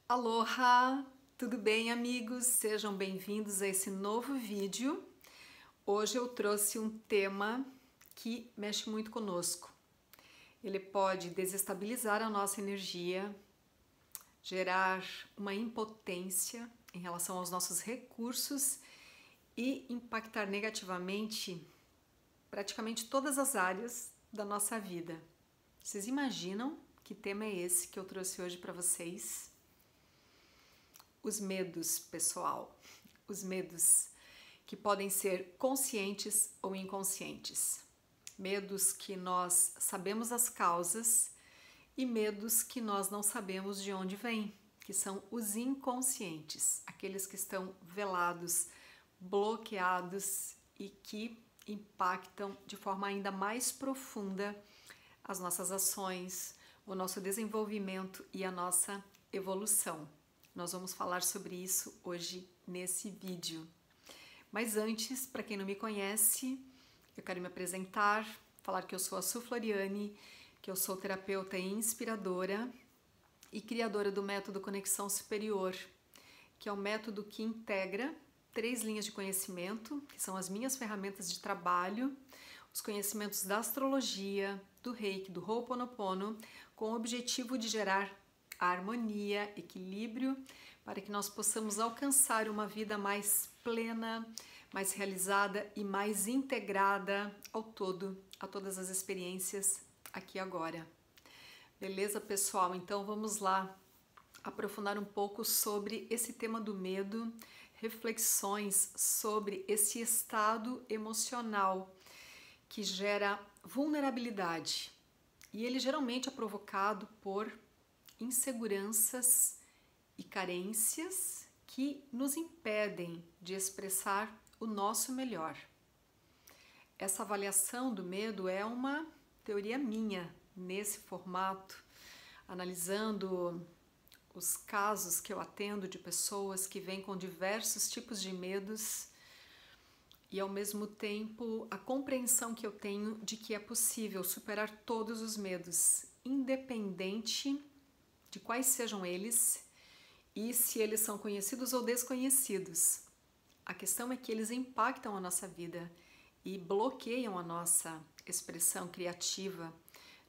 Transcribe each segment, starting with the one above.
Aloha! Tudo bem, amigos? Sejam bem-vindos a esse novo vídeo. Hoje eu trouxe um tema que mexe muito conosco. Ele pode desestabilizar a nossa energia, gerar uma impotência em relação aos nossos recursos e impactar negativamente praticamente todas as áreas da nossa vida. Vocês imaginam que tema é esse que eu trouxe hoje para vocês? Os medos, pessoal. Os medos que podem ser conscientes ou inconscientes. Medos que nós sabemos as causas e medos que nós não sabemos de onde vêm, que são os inconscientes, aqueles que estão velados, bloqueados e que impactam de forma ainda mais profunda as nossas ações, o nosso desenvolvimento e a nossa evolução. Nós vamos falar sobre isso hoje nesse vídeo. Mas antes, para quem não me conhece, eu quero me apresentar, falar que eu sou a Su Floriani, que eu sou terapeuta e inspiradora e criadora do método Conexão Superior, que é um método que integra 3 linhas de conhecimento, que são as minhas ferramentas de trabalho, os conhecimentos da astrologia, do Reiki, do Ho'oponopono, com o objetivo de gerar harmonia, equilíbrio, para que nós possamos alcançar uma vida mais plena, mais realizada e mais integrada ao todo, a todas as experiências aqui e agora. Beleza, pessoal? Então vamos lá aprofundar um pouco sobre esse tema do medo, reflexões sobre esse estado emocional que gera vulnerabilidade. E ele geralmente é provocado por inseguranças e carências que nos impedem de expressar o nosso melhor. Essa avaliação do medo é uma teoria minha nesse formato, analisando os casos que eu atendo de pessoas que vêm com diversos tipos de medos e ao mesmo tempo a compreensão que eu tenho de que é possível superar todos os medos, independente de quais sejam eles e se eles são conhecidos ou desconhecidos. A questão é que eles impactam a nossa vida e bloqueiam a nossa expressão criativa.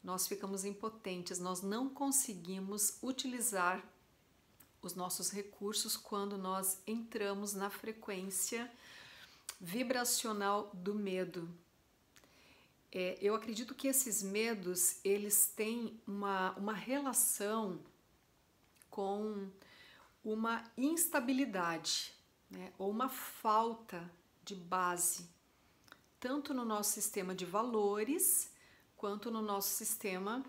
Nós ficamos impotentes, nós não conseguimos utilizar os nossos recursos quando nós entramos na frequência vibracional do medo. Eu acredito que esses medos, eles têm uma relação com uma instabilidade, né, ou uma falta de base, tanto no nosso sistema de valores, quanto no nosso sistema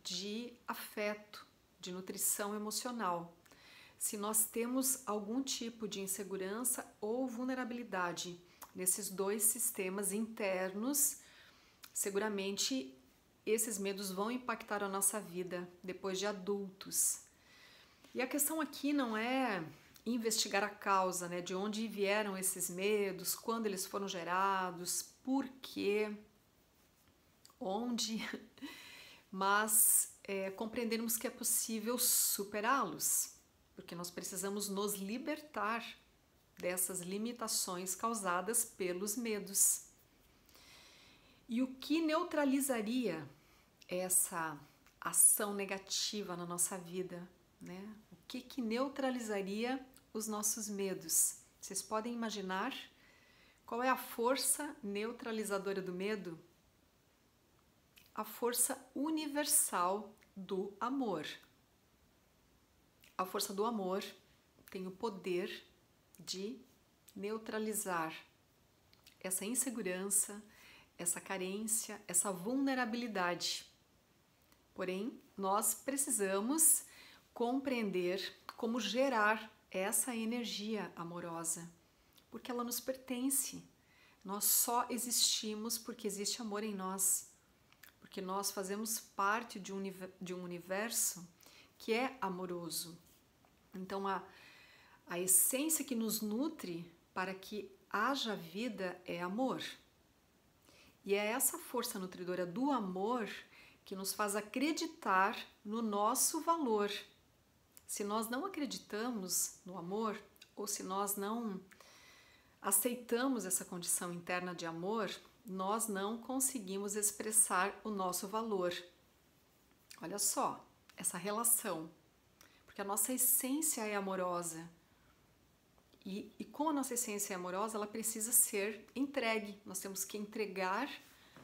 de afeto, de nutrição emocional. Se nós temos algum tipo de insegurança ou vulnerabilidade nesses 2 sistemas internos, seguramente esses medos vão impactar a nossa vida depois de adultos. E a questão aqui não é investigar a causa, né, de onde vieram esses medos, quando eles foram gerados, por quê, onde, mas compreendermos que é possível superá-los, porque nós precisamos nos libertar dessas limitações causadas pelos medos. E o que neutralizaria essa ação negativa na nossa vida, né? O que neutralizaria os nossos medos? Vocês podem imaginar qual é a força neutralizadora do medo? A força universal do amor. A força do amor tem o poder de neutralizar essa insegurança, essa carência, essa vulnerabilidade. Porém, nós precisamos compreender como gerar essa energia amorosa, porque ela nos pertence. Nós só existimos porque existe amor em nós, porque nós fazemos parte de um universo que é amoroso. Então, a essência que nos nutre para que haja vida é amor. E é essa força nutridora do amor que nos faz acreditar no nosso valor, Se nós não acreditamos no amor, ou se nós não aceitamos essa condição interna de amor, nós não conseguimos expressar o nosso valor. Olha só, essa relação, porque a nossa essência é amorosa. E como a nossa essência é amorosa, ela precisa ser entregue. Nós temos que entregar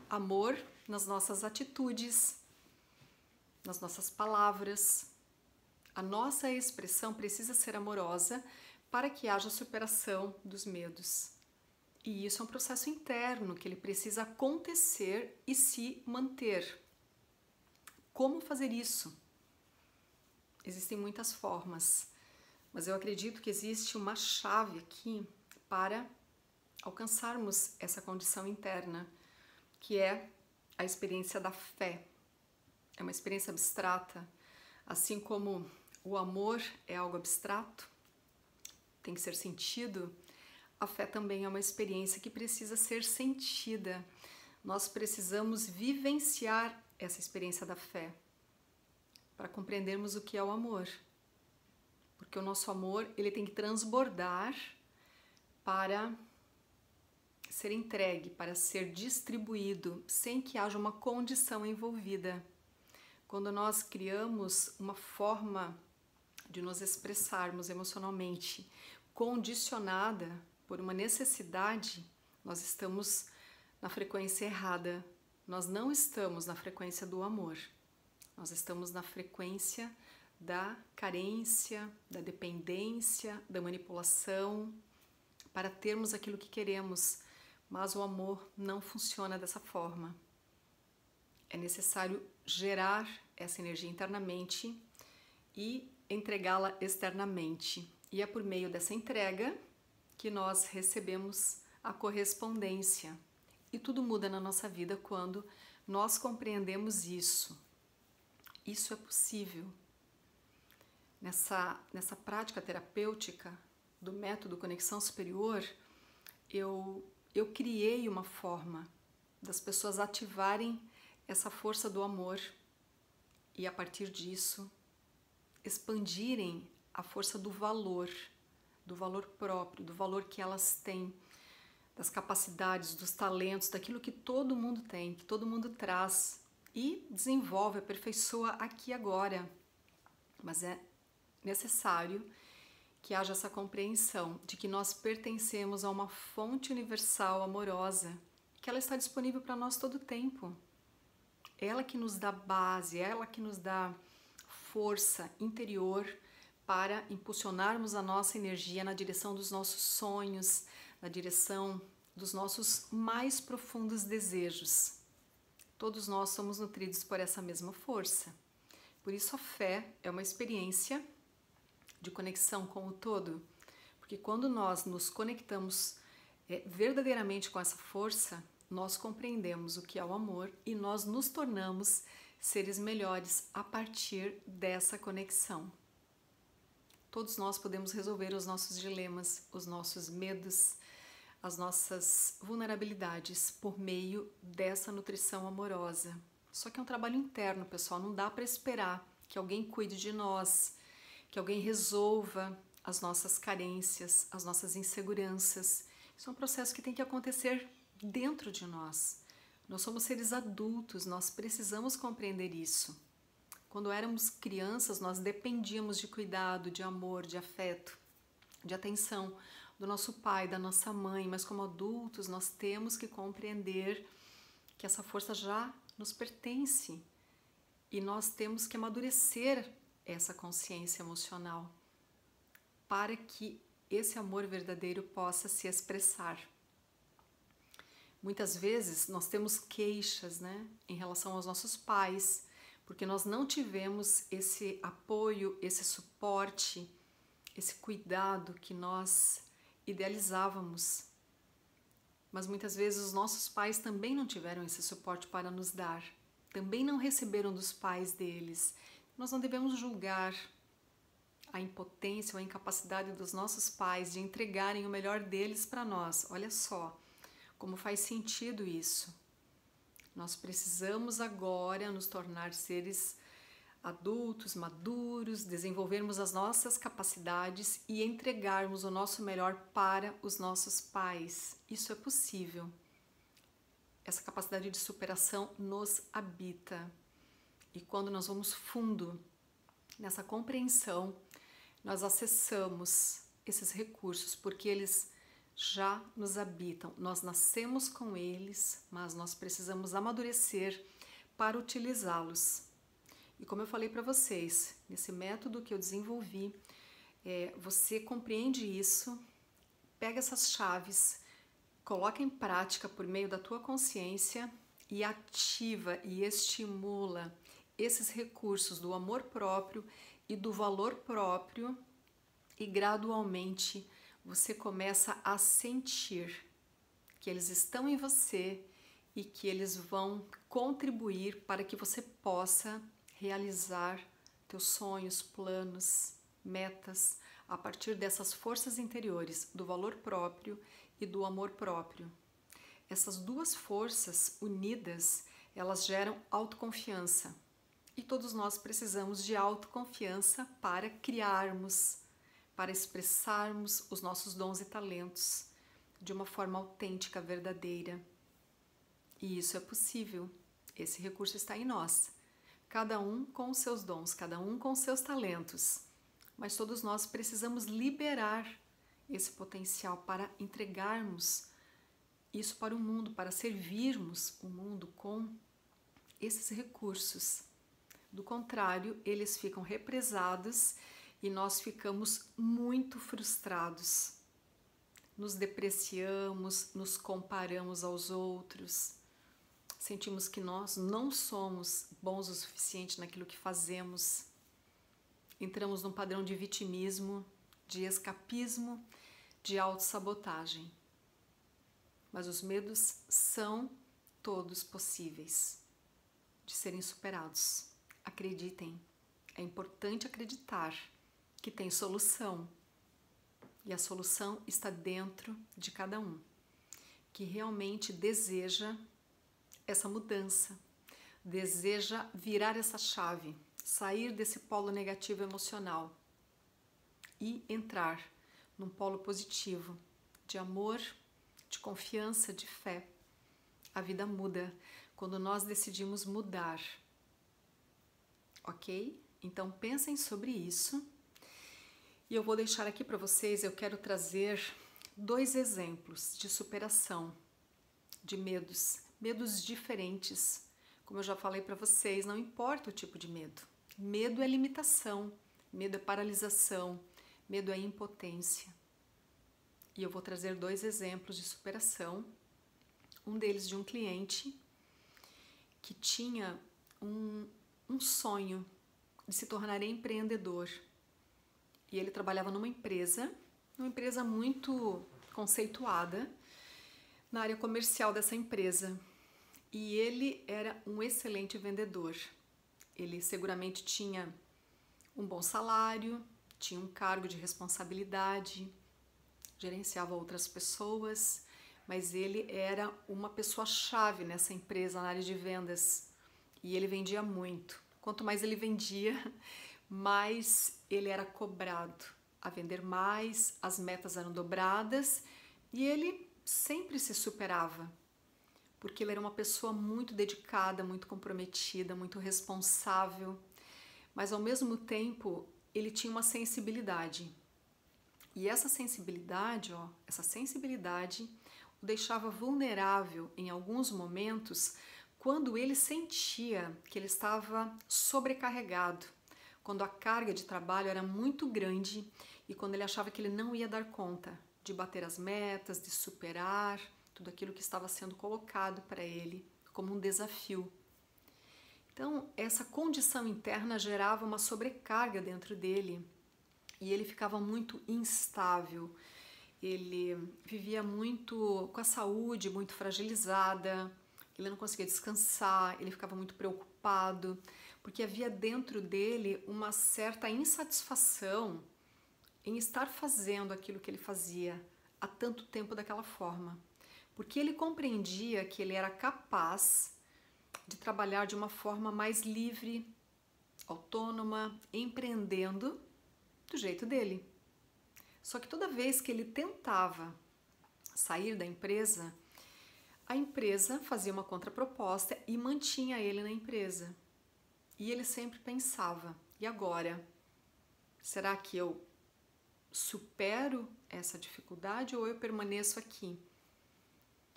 amor nas nossas atitudes, nas nossas palavras. A nossa expressão precisa ser amorosa para que haja superação dos medos. E isso é um processo interno que ele precisa acontecer e se manter. Como fazer isso? Existem muitas formas, mas eu acredito que existe uma chave aqui para alcançarmos essa condição interna, que é a experiência da fé. É uma experiência abstrata, assim como o amor é algo abstrato, tem que ser sentido, a fé também é uma experiência que precisa ser sentida. Nós precisamos vivenciar essa experiência da fé para compreendermos o que é o amor. Porque o nosso amor, ele tem que transbordar para ser entregue, para ser distribuído, sem que haja uma condição envolvida. Quando nós criamos uma forma de nos expressarmos emocionalmente condicionada por uma necessidade, nós estamos na frequência errada. Nós não estamos na frequência do amor. Nós estamos na frequência da carência, da dependência, da manipulação, para termos aquilo que queremos, mas o amor não funciona dessa forma. É necessário gerar essa energia internamente e entregá-la externamente. E é por meio dessa entrega que nós recebemos a correspondência. E tudo muda na nossa vida quando nós compreendemos isso. Isso é possível. Nessa prática terapêutica do método Conexão Superior, eu criei uma forma das pessoas ativarem essa força do amor e, a partir disso, expandirem a força do valor próprio, do valor que elas têm, das capacidades, dos talentos, daquilo que todo mundo tem, que todo mundo traz e desenvolve, aperfeiçoa aqui e agora. Mas é necessário que haja essa compreensão de que nós pertencemos a uma fonte universal amorosa, que ela está disponível para nós todo o tempo. Ela que nos dá base, ela que nos dá força interior para impulsionarmos a nossa energia na direção dos nossos sonhos, na direção dos nossos mais profundos desejos. Todos nós somos nutridos por essa mesma força. Por isso a fé é uma experiência de conexão com o todo, porque quando nós nos conectamos verdadeiramente com essa força, nós compreendemos o que é o amor e nós nos tornamos seres melhores a partir dessa conexão. Todos nós podemos resolver os nossos dilemas, os nossos medos, as nossas vulnerabilidades por meio dessa nutrição amorosa. Só que é um trabalho interno, pessoal, não dá para esperar que alguém cuide de nós, que alguém resolva as nossas carências, as nossas inseguranças. Isso é um processo que tem que acontecer dentro de nós. Nós somos seres adultos, nós precisamos compreender isso. Quando éramos crianças, nós dependíamos de cuidado, de amor, de afeto, de atenção do nosso pai, da nossa mãe, mas como adultos nós temos que compreender que essa força já nos pertence e nós temos que amadurecer essa consciência emocional para que esse amor verdadeiro possa se expressar. Muitas vezes nós temos queixas, em relação aos nossos pais, porque nós não tivemos esse apoio, esse suporte, esse cuidado que nós idealizávamos. Mas muitas vezes os nossos pais também não tiveram esse suporte para nos dar, também não receberam dos pais deles. Nós não devemos julgar a impotência ou a incapacidade dos nossos pais de entregarem o melhor deles para nós. Olha só como faz sentido isso. Nós precisamos agora nos tornar seres adultos, maduros, desenvolvermos as nossas capacidades e entregarmos o nosso melhor para os nossos pais. Isso é possível. Essa capacidade de superação nos habita. E quando nós vamos fundo nessa compreensão, nós acessamos esses recursos, porque eles já nos habitam. Nós nascemos com eles, mas nós precisamos amadurecer para utilizá-los. E como eu falei para vocês, nesse método que eu desenvolvi, você compreende isso, pega essas chaves, coloca em prática por meio da tua consciência e ativa e estimula esses recursos do amor próprio e do valor próprio, e gradualmente você começa a sentir que eles estão em você e que eles vão contribuir para que você possa realizar teus sonhos, planos, metas a partir dessas forças interiores do valor próprio e do amor próprio. Essas duas forças unidas, elas geram autoconfiança. E todos nós precisamos de autoconfiança para criarmos, para expressarmos os nossos dons e talentos de uma forma autêntica, verdadeira. E isso é possível. Esse recurso está em nós. Cada um com os seus dons, cada um com os seus talentos. Mas todos nós precisamos liberar esse potencial para entregarmos isso para o mundo, para servirmos o mundo com esses recursos. Do contrário, eles ficam represados e nós ficamos muito frustrados. Nos depreciamos, nos comparamos aos outros, sentimos que nós não somos bons o suficiente naquilo que fazemos. Entramos num padrão de vitimismo, de escapismo, de autossabotagem. Mas os medos são todos possíveis de serem superados. Acreditem, é importante acreditar que tem solução. E a solução está dentro de cada um, que realmente deseja essa mudança, deseja virar essa chave, sair desse polo negativo emocional e entrar num polo positivo, de amor, de confiança, de fé. A vida muda quando nós decidimos mudar. Ok? Então pensem sobre isso. E eu vou deixar aqui para vocês, eu quero trazer 2 exemplos de superação de medos, medos diferentes. Como eu já falei para vocês, não importa o tipo de medo. Medo é limitação, medo é paralisação, medo é impotência. E eu vou trazer 2 exemplos de superação. Um deles de um cliente que tinha um sonho de se tornar empreendedor. E ele trabalhava numa empresa muito conceituada na área comercial dessa empresa. E ele era um excelente vendedor. Ele seguramente tinha um bom salário, tinha um cargo de responsabilidade, gerenciava outras pessoas, mas ele era uma pessoa-chave nessa empresa, na área de vendas. E ele vendia muito. Quanto mais ele vendia, mais ele era cobrado a vender mais, as metas eram dobradas e ele sempre se superava, porque ele era uma pessoa muito dedicada, muito comprometida, muito responsável, mas ao mesmo tempo ele tinha uma sensibilidade. E essa sensibilidade o deixava vulnerável em alguns momentos quando ele sentia que ele estava sobrecarregado, quando a carga de trabalho era muito grande e quando ele achava que ele não ia dar conta de bater as metas, de superar tudo aquilo que estava sendo colocado para ele como um desafio. Então, essa condição interna gerava uma sobrecarga dentro dele e ele ficava muito instável. Ele vivia muito com a saúde muito fragilizada, ele não conseguia descansar, ele ficava muito preocupado, porque havia dentro dele uma certa insatisfação em estar fazendo aquilo que ele fazia há tanto tempo daquela forma, porque ele compreendia que ele era capaz de trabalhar de uma forma mais livre, autônoma, empreendendo do jeito dele. Só que toda vez que ele tentava sair da empresa, a empresa fazia uma contraproposta e mantinha ele na empresa. E ele sempre pensava, e agora? Será que eu supero essa dificuldade ou eu permaneço aqui?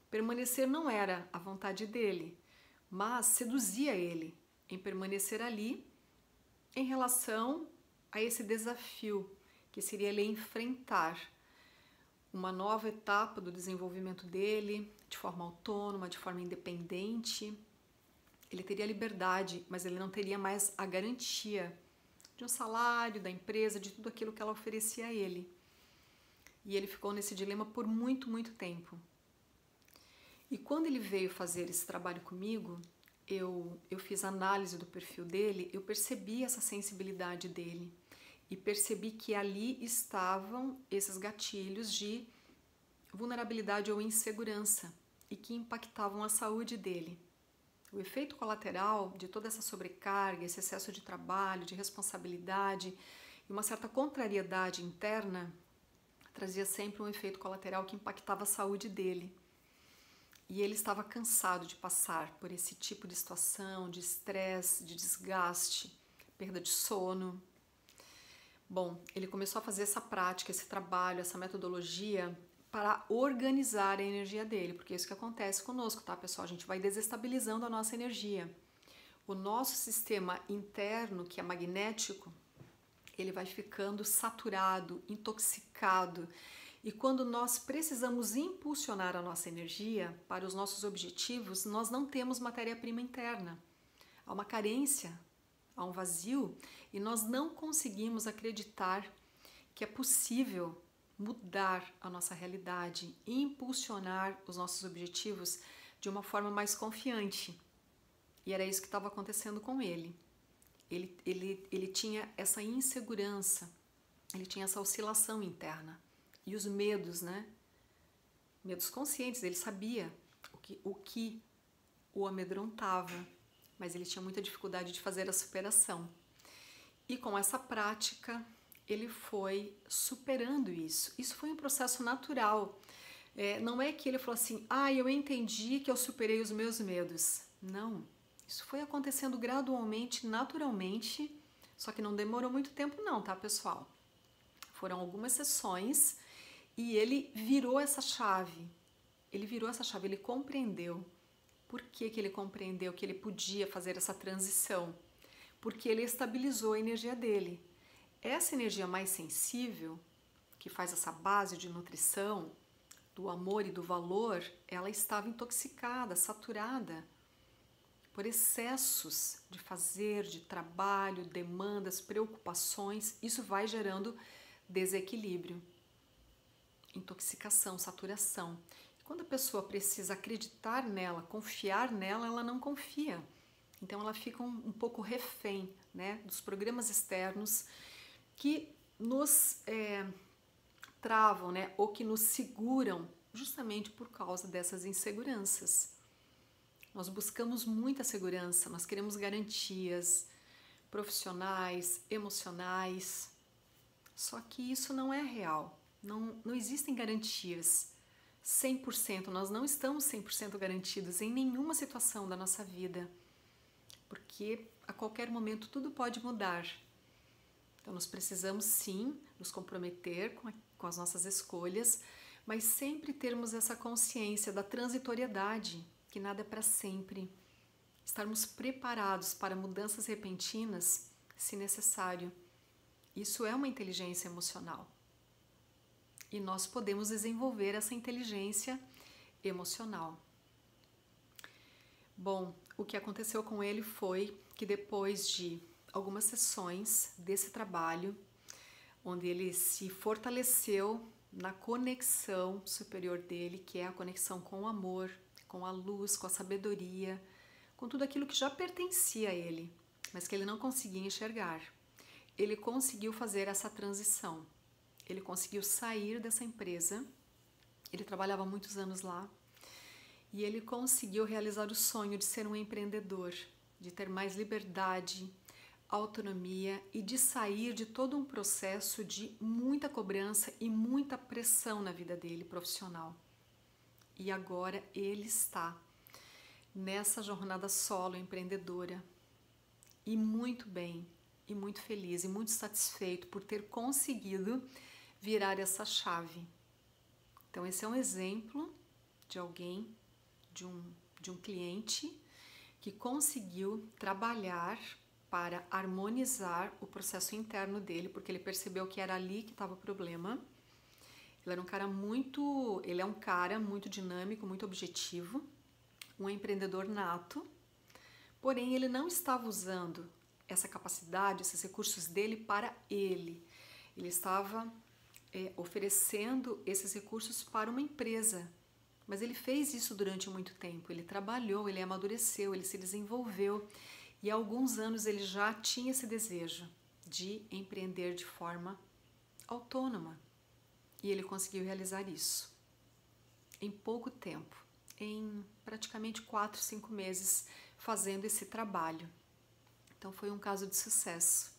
Permanecer não era a vontade dele, mas seduzia ele em permanecer ali em relação a esse desafio que seria ele enfrentar uma nova etapa do desenvolvimento dele, de forma autônoma, de forma independente. Ele teria liberdade, mas ele não teria mais a garantia de um salário, da empresa, de tudo aquilo que ela oferecia a ele. E ele ficou nesse dilema por muito, muito tempo. E quando ele veio fazer esse trabalho comigo, eu fiz análise do perfil dele, eu percebi essa sensibilidade dele. E percebi que ali estavam esses gatilhos de vulnerabilidade ou insegurança e que impactavam a saúde dele. O efeito colateral de toda essa sobrecarga, esse excesso de trabalho, de responsabilidade e uma certa contrariedade interna trazia sempre um efeito colateral que impactava a saúde dele. E ele estava cansado de passar por esse tipo de situação, de estresse, de desgaste, perda de sono. Bom, ele começou a fazer essa prática, esse trabalho, essa metodologia para organizar a energia dele, porque é isso que acontece conosco, tá, pessoal? A gente vai desestabilizando a nossa energia. O nosso sistema interno, que é magnético, ele vai ficando saturado, intoxicado. E quando nós precisamos impulsionar a nossa energia para os nossos objetivos, nós não temos matéria-prima interna. Há uma carência, há um vazio, e nós não conseguimos acreditar que é possível mudar a nossa realidade e impulsionar os nossos objetivos de uma forma mais confiante. E era isso que estava acontecendo com ele. Ele tinha essa insegurança, ele tinha essa oscilação interna. E os medos, né? Medos conscientes, ele sabia o que o amedrontava, mas ele tinha muita dificuldade de fazer a superação. E com essa prática, ele foi superando isso. Isso foi um processo natural. Não é que ele falou assim, eu entendi que eu superei os meus medos. Não. Isso foi acontecendo gradualmente, naturalmente, só que não demorou muito tempo não, tá, pessoal? Foram algumas sessões e ele virou essa chave. Ele compreendeu. Por que ele compreendeu que ele podia fazer essa transição? Porque ele estabilizou a energia dele. Essa energia mais sensível, que faz essa base de nutrição, do amor e do valor, ela estava intoxicada, saturada por excessos de fazer, de trabalho, demandas, preocupações. Isso vai gerando desequilíbrio, intoxicação, saturação. E quando a pessoa precisa acreditar nela, confiar nela, ela não confia. Então ela fica um pouco refém, né, dos programas externos que nos travam, né, ou que nos seguram justamente por causa dessas inseguranças. Nós buscamos muita segurança, nós queremos garantias profissionais, emocionais, só que isso não é real, não existem garantias 100%, nós não estamos 100% garantidos em nenhuma situação da nossa vida, porque a qualquer momento tudo pode mudar. Então nós precisamos sim nos comprometer com as nossas escolhas, mas sempre termos essa consciência da transitoriedade, que nada é para sempre. Estarmos preparados para mudanças repentinas, se necessário. Isso é uma inteligência emocional. E nós podemos desenvolver essa inteligência emocional. Bom, o que aconteceu com ele foi que depois de algumas sessões desse trabalho, onde ele se fortaleceu na conexão superior dele, que é a conexão com o amor, com a luz, com a sabedoria, com tudo aquilo que já pertencia a ele, mas que ele não conseguia enxergar. Ele conseguiu fazer essa transição. Ele conseguiu sair dessa empresa. Ele trabalhava muitos anos lá. E ele conseguiu realizar o sonho de ser um empreendedor, de ter mais liberdade, autonomia e de sair de todo um processo de muita cobrança e muita pressão na vida dele profissional. E agora ele está nessa jornada solo empreendedora e muito bem, e muito feliz e muito satisfeito por ter conseguido virar essa chave. Então esse é um exemplo de alguém, de um cliente que conseguiu trabalhar para harmonizar o processo interno dele, porque ele percebeu que era ali que estava o problema. Ele é um cara muito dinâmico, muito objetivo, um empreendedor nato, porém ele não estava usando essa capacidade, esses recursos dele para ele. Ele estava oferecendo esses recursos para uma empresa, mas ele fez isso durante muito tempo. Ele trabalhou, ele amadureceu, ele se desenvolveu e há alguns anos ele já tinha esse desejo de empreender de forma autônoma. E ele conseguiu realizar isso em pouco tempo, em praticamente 4, 5 meses fazendo esse trabalho. Então foi um caso de sucesso.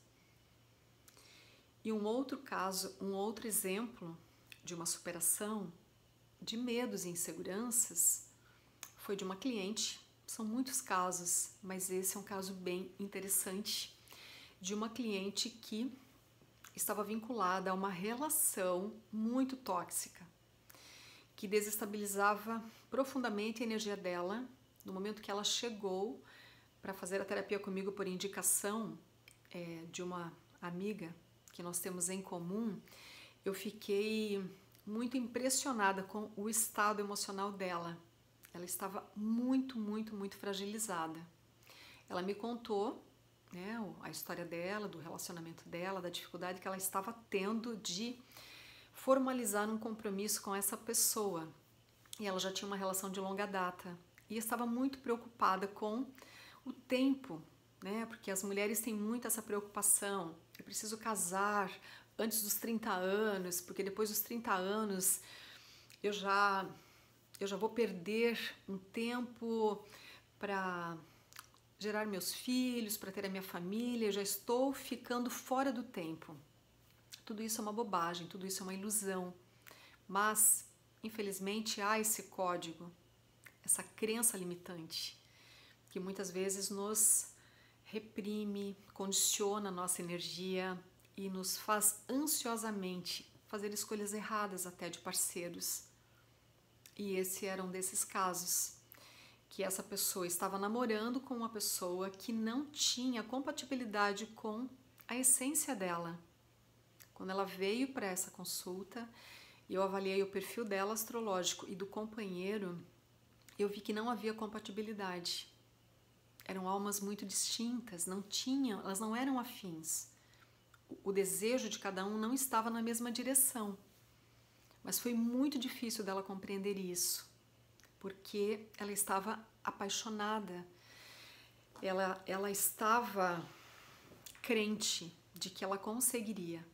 E um outro caso, um outro exemplo de uma superação de medos e inseguranças foi de uma cliente. São muitos casos, mas esse é um caso bem interessante de uma cliente que estava vinculada a uma relação muito tóxica, que desestabilizava profundamente a energia dela. No momento que ela chegou para fazer a terapia comigo por indicação de uma amiga que nós temos em comum, eu fiquei muito impressionada com o estado emocional dela. Ela estava muito, muito, muito fragilizada. Ela me contou, né, a história dela, do relacionamento dela, da dificuldade que ela estava tendo de formalizar um compromisso com essa pessoa. E ela já tinha uma relação de longa data e estava muito preocupada com o tempo, né? Porque as mulheres têm muito essa preocupação. Eu preciso casar antes dos 30 anos, porque depois dos 30 anos eu já vou perder um tempo para gerar meus filhos, para ter a minha família, eu já estou ficando fora do tempo. Tudo isso é uma bobagem, tudo isso é uma ilusão. Mas, infelizmente, há esse código, essa crença limitante, que muitas vezes nos reprime, condiciona a nossa energia e nos faz ansiosamente fazer escolhas erradas até de parceiros. E esse era um desses casos, que essa pessoa estava namorando com uma pessoa que não tinha compatibilidade com a essência dela. Quando ela veio para essa consulta, eu avaliei o perfil dela astrológico e do companheiro, eu vi que não havia compatibilidade. Eram almas muito distintas, elas não eram afins. O desejo de cada um não estava na mesma direção. Mas foi muito difícil dela compreender isso, porque ela estava apaixonada, ela estava crente de que ela conseguiria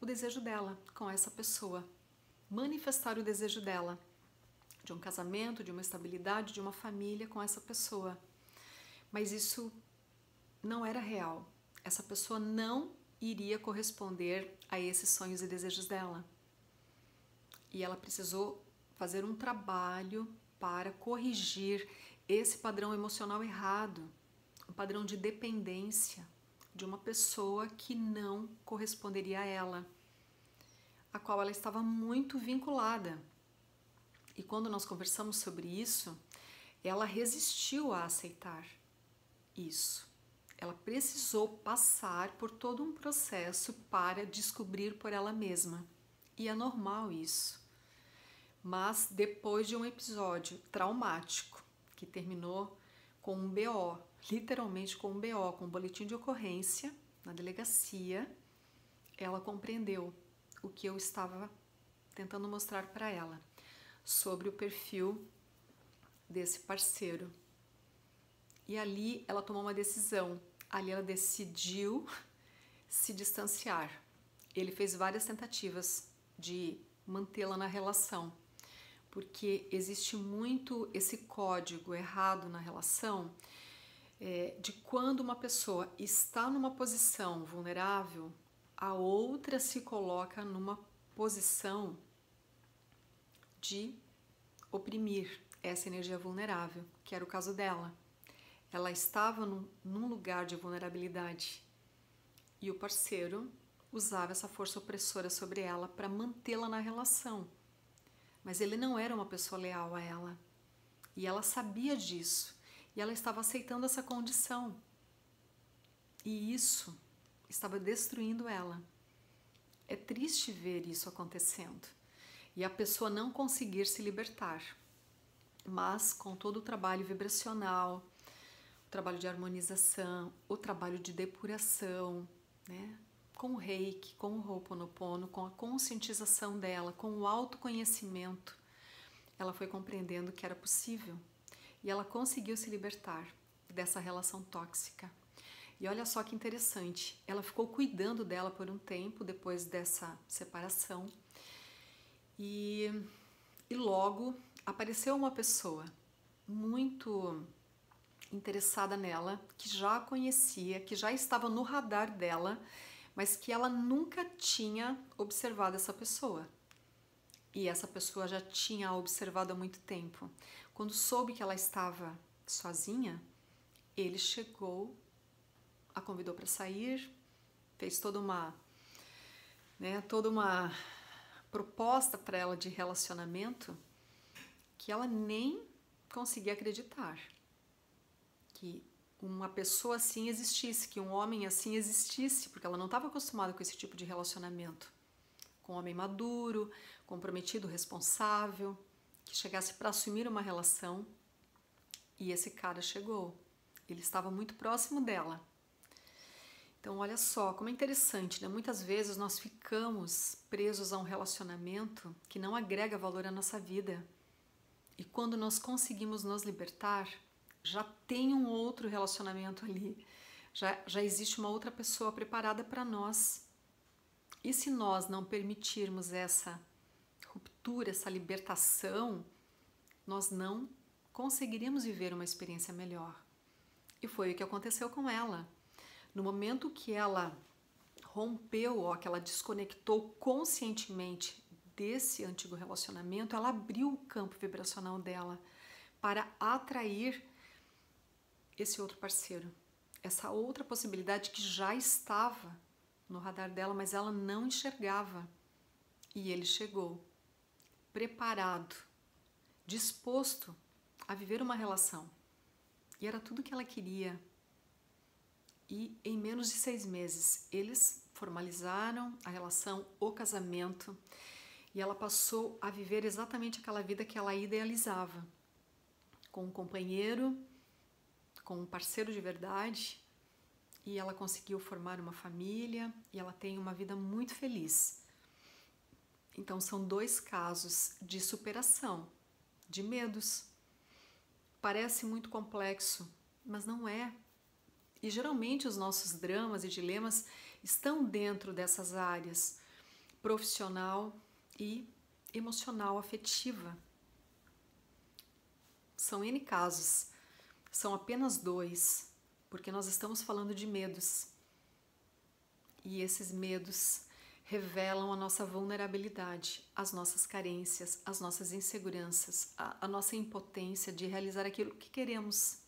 o desejo dela com essa pessoa, manifestar o desejo dela de um casamento, de uma estabilidade, de uma família com essa pessoa. Mas isso não era real. Essa pessoa não iria corresponder a esses sonhos e desejos dela. E ela precisou fazer um trabalho para corrigir esse padrão emocional errado, um padrão de dependência de uma pessoa que não corresponderia a ela, a qual ela estava muito vinculada. E quando nós conversamos sobre isso, ela resistiu a aceitar isso. Ela precisou passar por todo um processo para descobrir por ela mesma. E é normal isso. Mas depois de um episódio traumático, que terminou com um BO, literalmente com um BO, com um boletim de ocorrência na delegacia, ela compreendeu o que eu estava tentando mostrar para ela sobre o perfil desse parceiro. E ali ela tomou uma decisão. Ali ela decidiu se distanciar. Ele fez várias tentativas de mantê-la na relação, porque existe muito esse código errado na relação de quando uma pessoa está numa posição vulnerável, a outra se coloca numa posição de oprimir essa energia vulnerável, que era o caso dela. Ela estava num lugar de vulnerabilidade e o parceiro usava essa força opressora sobre ela para mantê-la na relação. Mas ele não era uma pessoa leal a ela e ela sabia disso e ela estava aceitando essa condição e isso estava destruindo ela. É triste ver isso acontecendo e a pessoa não conseguir se libertar. Mas com todo o trabalho vibracional, o trabalho de harmonização, o trabalho de depuração, né? Com o Reiki, com o Ho'oponopono, com a conscientização dela, com o autoconhecimento, ela foi compreendendo que era possível e ela conseguiu se libertar dessa relação tóxica. E olha só que interessante, ela ficou cuidando dela por um tempo depois dessa separação e logo apareceu uma pessoa muito interessada nela, que já a conhecia, que já estava no radar dela, mas que ela nunca tinha observado essa pessoa. E essa pessoa já tinha a observado há muito tempo. Quando soube que ela estava sozinha, ele chegou, a convidou para sair, fez toda uma proposta para ela de relacionamento que ela nem conseguia acreditar que uma pessoa assim existisse, que um homem assim existisse, porque ela não estava acostumada com esse tipo de relacionamento, com um homem maduro, comprometido, responsável, que chegasse para assumir uma relação. E esse cara chegou, ele estava muito próximo dela. Então olha só como é interessante, né? Muitas vezes nós ficamos presos a um relacionamento que não agrega valor à nossa vida. E quando nós conseguimos nos libertar, já tem um outro relacionamento ali, já existe uma outra pessoa preparada para nós. E se nós não permitirmos essa ruptura, essa libertação, nós não conseguiríamos viver uma experiência melhor. E foi o que aconteceu com ela. No momento que ela rompeu, ó, que ela desconectou conscientemente desse antigo relacionamento, ela abriu o campo vibracional dela para atrair esse outro parceiro, essa outra possibilidade que já estava no radar dela, mas ela não enxergava. E ele chegou, preparado, disposto a viver uma relação. E era tudo que ela queria. E em menos de 6 meses, eles formalizaram a relação, o casamento, e ela passou a viver exatamente aquela vida que ela idealizava, com um companheiro, com um parceiro de verdade, e ela conseguiu formar uma família, e ela tem uma vida muito feliz. Então são 2 casos de superação, de medos. Parece muito complexo, mas não é. E geralmente os nossos dramas e dilemas estão dentro dessas áreas profissional e emocional, afetiva. São N casos, são apenas 2, porque nós estamos falando de medos. E esses medos revelam a nossa vulnerabilidade, as nossas carências, as nossas inseguranças, a nossa impotência de realizar aquilo que queremos.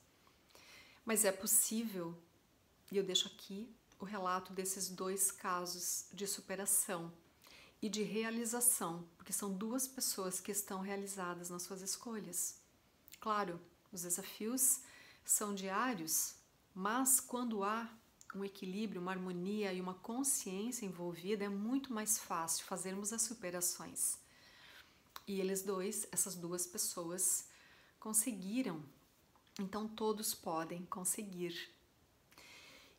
Mas é possível, e eu deixo aqui o relato desses 2 casos de superação e de realização, porque são 2 pessoas que estão realizadas nas suas escolhas. Claro, os desafios são diários, mas quando há um equilíbrio, uma harmonia e uma consciência envolvida, é muito mais fácil fazermos as superações. E eles 2, essas 2 pessoas, conseguiram. Então todos podem conseguir.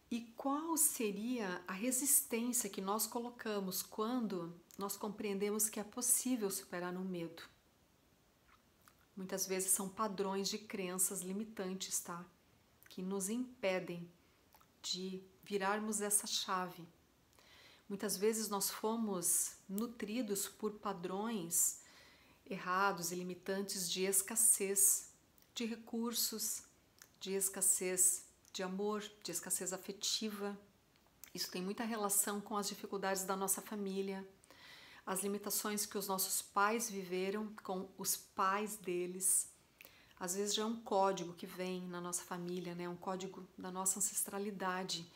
E qual seria a resistência que nós colocamos quando nós compreendemos que é possível superar um medo? Muitas vezes são padrões de crenças limitantes, tá? Que nos impedem de virarmos essa chave. Muitas vezes nós fomos nutridos por padrões errados e limitantes de escassez de recursos, de escassez de amor, de escassez afetiva. Isso tem muita relação com as dificuldades da nossa família, as limitações que os nossos pais viveram com os pais deles. Às vezes já é um código que vem na nossa família, né? Um código da nossa ancestralidade,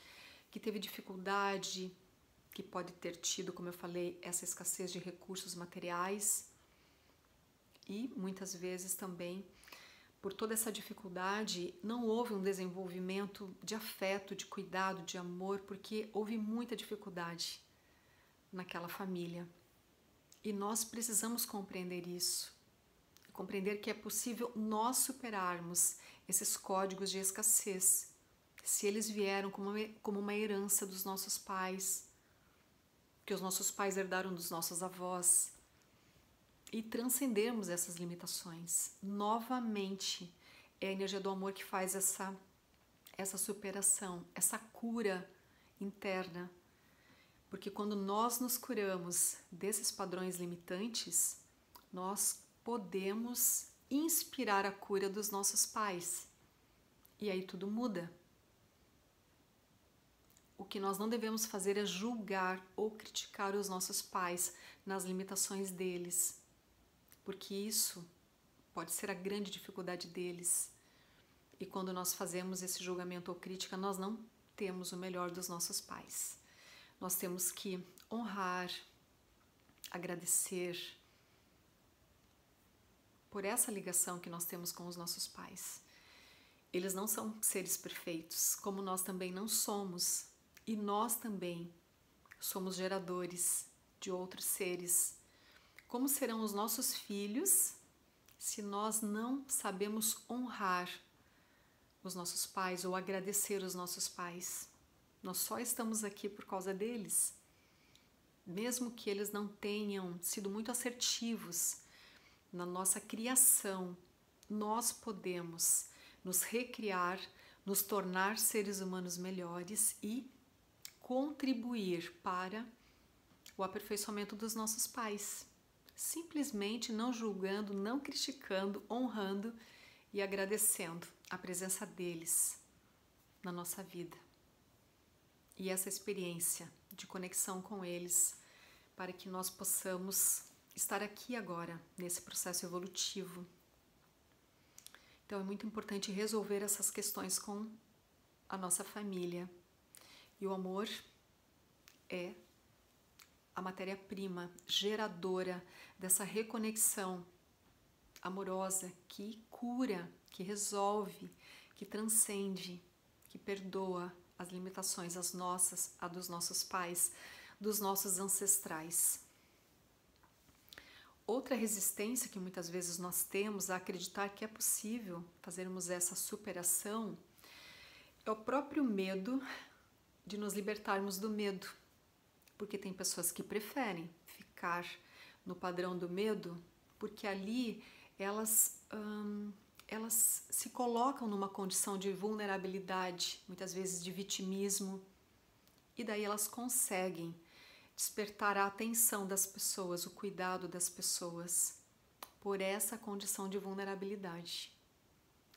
que teve dificuldade, que pode ter tido, como eu falei, essa escassez de recursos materiais. E muitas vezes também, por toda essa dificuldade, não houve um desenvolvimento de afeto, de cuidado, de amor, porque houve muita dificuldade naquela família. E nós precisamos compreender isso, compreender que é possível nós superarmos esses códigos de escassez, se eles vieram como uma herança dos nossos pais, que os nossos pais herdaram dos nossos avós, e transcendermos essas limitações. Novamente, é a energia do amor que faz essa superação, essa cura interna. Porque quando nós nos curamos desses padrões limitantes, nós podemos inspirar a cura dos nossos pais. E aí tudo muda. O que nós não devemos fazer é julgar ou criticar os nossos pais nas limitações deles, porque isso pode ser a grande dificuldade deles. E quando nós fazemos esse julgamento ou crítica, nós não temos o melhor dos nossos pais. Nós temos que honrar, agradecer por essa ligação que nós temos com os nossos pais. Eles não são seres perfeitos, como nós também não somos. E nós também somos geradores de outros seres. Como serão os nossos filhos se nós não sabemos honrar os nossos pais ou agradecer os nossos pais? Nós só estamos aqui por causa deles. Mesmo que eles não tenham sido muito assertivos na nossa criação, nós podemos nos recriar, nos tornar seres humanos melhores e contribuir para o aperfeiçoamento dos nossos pais. Simplesmente não julgando, não criticando, honrando e agradecendo a presença deles na nossa vida. E essa experiência de conexão com eles, para que nós possamos estar aqui agora, nesse processo evolutivo. Então é muito importante resolver essas questões com a nossa família. E o amor é a matéria-prima geradora dessa reconexão amorosa que cura, que resolve, que transcende, que perdoa as limitações, as nossas, a dos nossos pais, dos nossos ancestrais. Outra resistência que muitas vezes nós temos a acreditar que é possível fazermos essa superação é o próprio medo de nos libertarmos do medo, porque tem pessoas que preferem ficar no padrão do medo, porque ali elas se colocam numa condição de vulnerabilidade, muitas vezes de vitimismo, e daí elas conseguem despertar a atenção das pessoas, o cuidado das pessoas por essa condição de vulnerabilidade.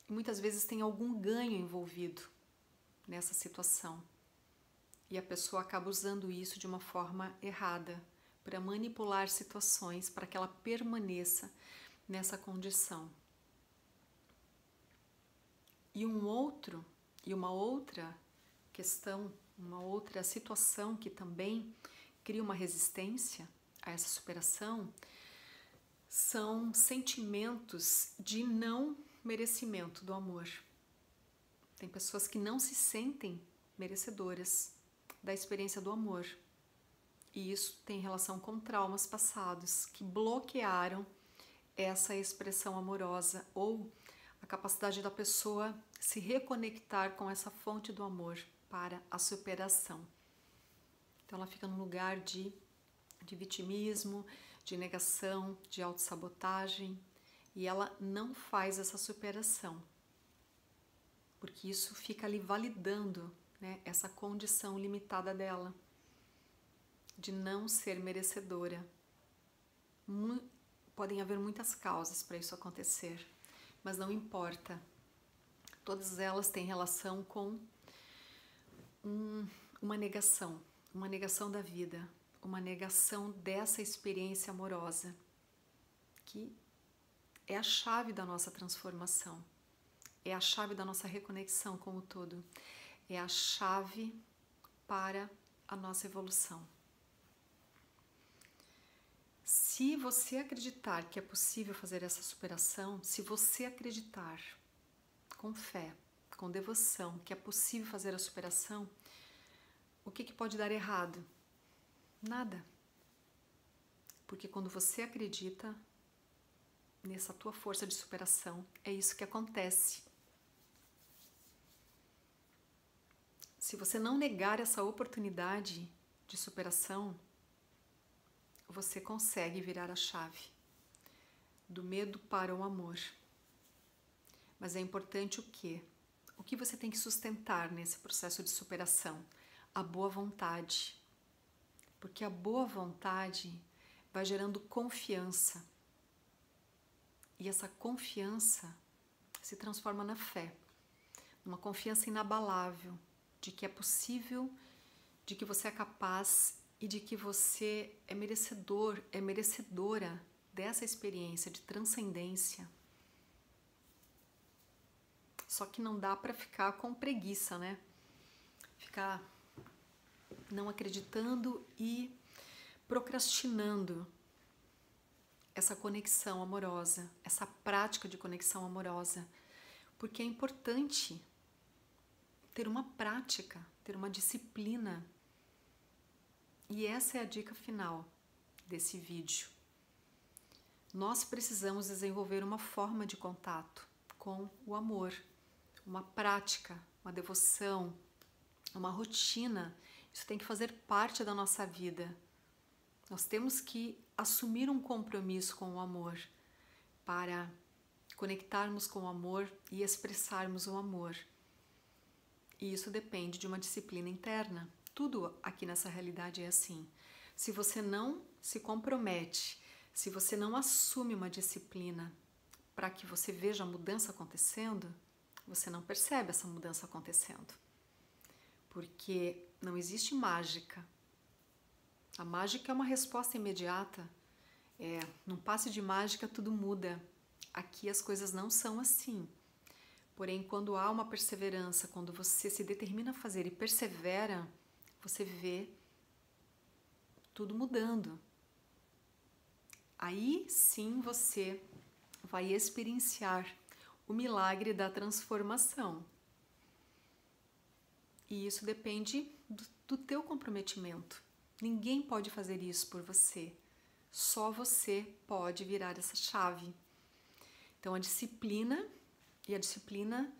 E muitas vezes tem algum ganho envolvido nessa situação. E a pessoa acaba usando isso de uma forma errada para manipular situações para que ela permaneça nessa condição. E uma outra questão, uma outra situação que também cria uma resistência a essa superação são sentimentos de não merecimento do amor. Tem pessoas que não se sentem merecedoras da experiência do amor. E isso tem relação com traumas passados que bloquearam essa expressão amorosa ou a capacidade da pessoa se reconectar com essa fonte do amor para a superação. Então ela fica num lugar de vitimismo, de negação, de autossabotagem e ela não faz essa superação, porque isso fica ali validando, né, essa condição limitada dela de não ser merecedora. Podem haver muitas causas para isso acontecer, mas não importa. Todas elas têm relação com uma negação da vida, uma negação dessa experiência amorosa, que é a chave da nossa transformação, é a chave da nossa reconexão com o todo, é a chave para a nossa evolução. Se você acreditar que é possível fazer essa superação, se você acreditar com fé, com devoção, que é possível fazer a superação, o que pode dar errado? Nada. Porque quando você acredita nessa tua força de superação, é isso que acontece. Se você não negar essa oportunidade de superação, você consegue virar a chave do medo para o amor. Mas é importante o quê? O que você tem que sustentar nesse processo de superação? A boa vontade. Porque a boa vontade vai gerando confiança. E essa confiança se transforma na fé. Uma confiança inabalável de que é possível, de que você é capaz e de que você é merecedor, é merecedora dessa experiência de transcendência. Só que não dá para ficar com preguiça, né? Ficar não acreditando e procrastinando essa conexão amorosa, essa prática de conexão amorosa, porque é importante ter uma prática, ter uma disciplina. E essa é a dica final desse vídeo. Nós precisamos desenvolver uma forma de contato com o amor, uma prática, uma devoção, uma rotina. Isso tem que fazer parte da nossa vida. Nós temos que assumir um compromisso com o amor para conectarmos com o amor e expressarmos o amor. E isso depende de uma disciplina interna. Tudo aqui nessa realidade é assim. Se você não se compromete, se você não assume uma disciplina para que você veja a mudança acontecendo, você não percebe essa mudança acontecendo. Porque não existe mágica. A mágica é uma resposta imediata. Num passe de mágica tudo muda. Aqui as coisas não são assim. Porém, quando há uma perseverança, quando você se determina a fazer e persevera, você vê tudo mudando. Aí sim você vai experienciar o milagre da transformação. E isso depende do teu comprometimento. Ninguém pode fazer isso por você. Só você pode virar essa chave. Então a disciplina, e a disciplina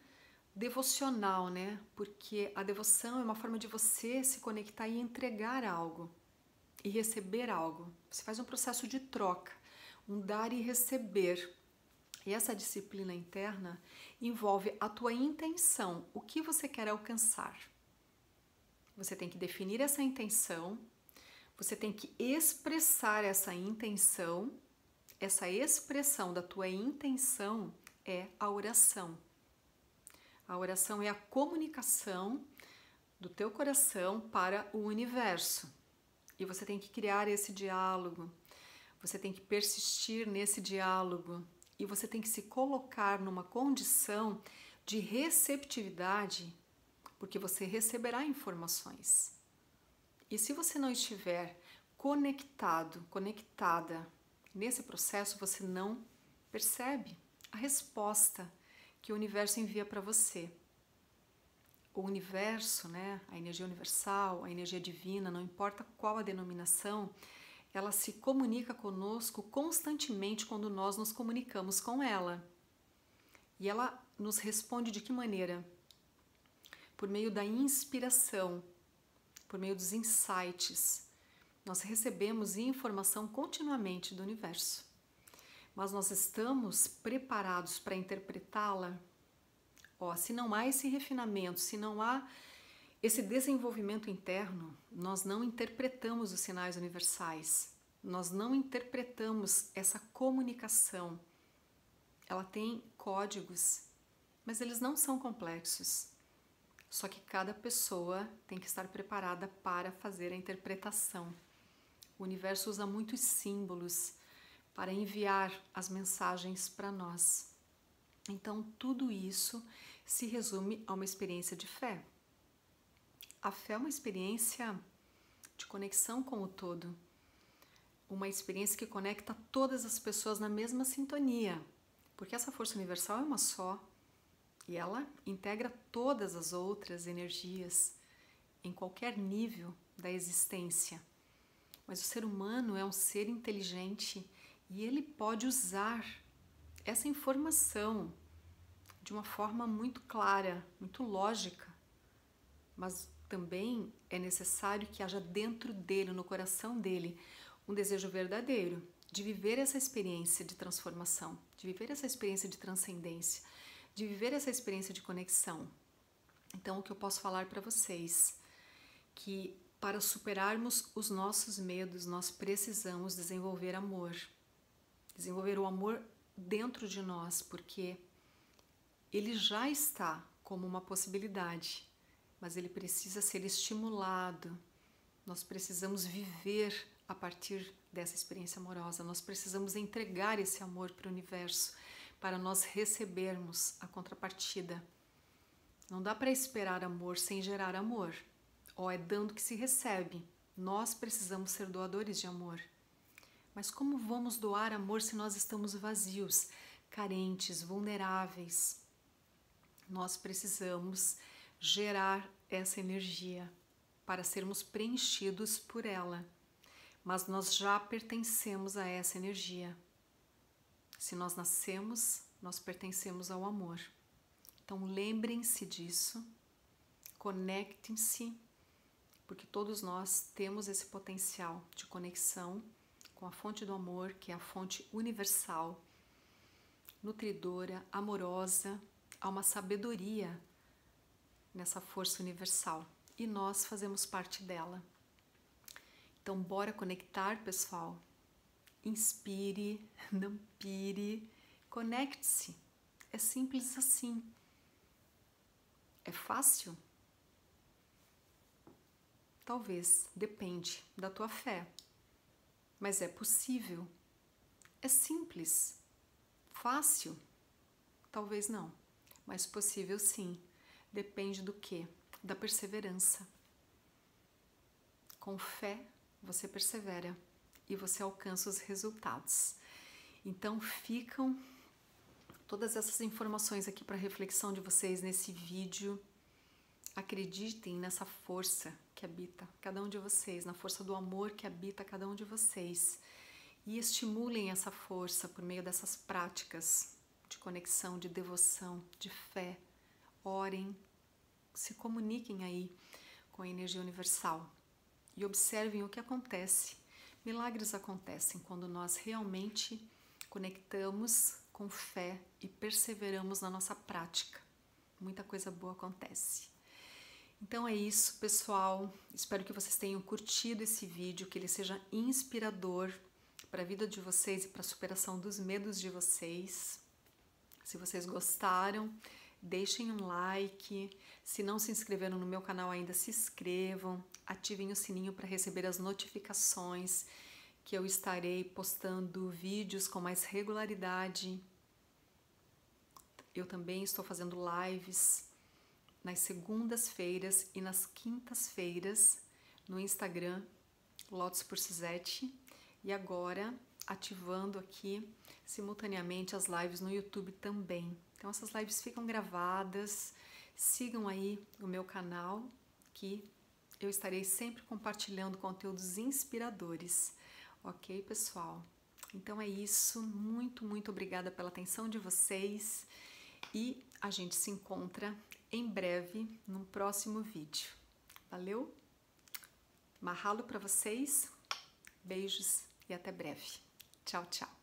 devocional, né? Porque a devoção é uma forma de você se conectar e entregar algo e receber algo. Você faz um processo de troca, um dar e receber. E essa disciplina interna envolve a tua intenção, o que você quer alcançar. Você tem que definir essa intenção, você tem que expressar essa intenção. Essa expressão da tua intenção é a oração. A oração é a comunicação do teu coração para o universo. E você tem que criar esse diálogo, você tem que persistir nesse diálogo e você tem que se colocar numa condição de receptividade, porque você receberá informações. E se você não estiver conectado, conectada nesse processo, você não percebe a resposta que o universo envia para você. O universo, né, a energia universal, a energia divina, não importa qual a denominação, ela se comunica conosco constantemente quando nós nos comunicamos com ela. E ela nos responde de que maneira? Por meio da inspiração, por meio dos insights. Nós recebemos informação continuamente do universo. Mas nós estamos preparados para interpretá-la? Se não há esse refinamento, se não há esse desenvolvimento interno, nós não interpretamos os sinais universais, nós não interpretamos essa comunicação. Ela tem códigos, mas eles não são complexos. Só que cada pessoa tem que estar preparada para fazer a interpretação. O universo usa muitos símbolos para enviar as mensagens para nós. Então, tudo isso se resume a uma experiência de fé. A fé é uma experiência de conexão com o todo, uma experiência que conecta todas as pessoas na mesma sintonia, porque essa força universal é uma só e ela integra todas as outras energias em qualquer nível da existência. Mas o ser humano é um ser inteligente e ele pode usar essa informação de uma forma muito clara, muito lógica, mas também é necessário que haja dentro dele, no coração dele, um desejo verdadeiro de viver essa experiência de transformação, de viver essa experiência de transcendência, de viver essa experiência de conexão. Então, o que eu posso falar para vocês? Que para superarmos os nossos medos, nós precisamos desenvolver amor. Desenvolver o amor dentro de nós, porque ele já está como uma possibilidade, mas ele precisa ser estimulado. Nós precisamos viver a partir dessa experiência amorosa. Nós precisamos entregar esse amor para o universo, para nós recebermos a contrapartida. Não dá para esperar amor sem gerar amor. É dando que se recebe. Nós precisamos ser doadores de amor. Mas como vamos doar amor se nós estamos vazios, carentes, vulneráveis? Nós precisamos gerar essa energia para sermos preenchidos por ela. Mas nós já pertencemos a essa energia. Se nós nascemos, nós pertencemos ao amor. Então lembrem-se disso, conectem-se, porque todos nós temos esse potencial de conexão com a fonte do amor, que é a fonte universal, nutridora, amorosa. Há uma sabedoria nessa força universal e nós fazemos parte dela. Então, bora conectar, pessoal. Inspire, não pire, conecte-se. É simples assim. É fácil? Talvez, depende da tua fé. Mas é possível. É simples. Fácil? Talvez não. Mas possível sim. Depende do quê? Da perseverança. Com fé, você persevera e você alcança os resultados. Então ficam todas essas informações aqui para reflexão de vocês nesse vídeo. Acreditem nessa força que habita cada um de vocês, na força do amor que habita cada um de vocês e estimulem essa força por meio dessas práticas de conexão, de devoção, de fé. Orem, se comuniquem aí com a energia universal e observem o que acontece. Milagres acontecem quando nós realmente conectamos com fé e perseveramos na nossa prática. Muita coisa boa acontece. Então é isso, pessoal. Espero que vocês tenham curtido esse vídeo, que ele seja inspirador para a vida de vocês e para a superação dos medos de vocês. Se vocês gostaram, deixem um like. Se não se inscreveram no meu canal ainda, se inscrevam. Ativem o sininho para receber as notificações, que eu estarei postando vídeos com mais regularidade. Eu também estou fazendo lives nas segundas-feiras e nas quintas-feiras no Instagram, Lotus por Suzete, e agora ativando aqui simultaneamente as lives no YouTube também. Então essas lives ficam gravadas, sigam aí o meu canal, que eu estarei sempre compartilhando conteúdos inspiradores. Ok, pessoal? Então é isso, muito obrigada pela atenção de vocês e a gente se encontra em breve num próximo vídeo. Valeu? Mahalo para vocês, beijos e até breve. Tchau, tchau.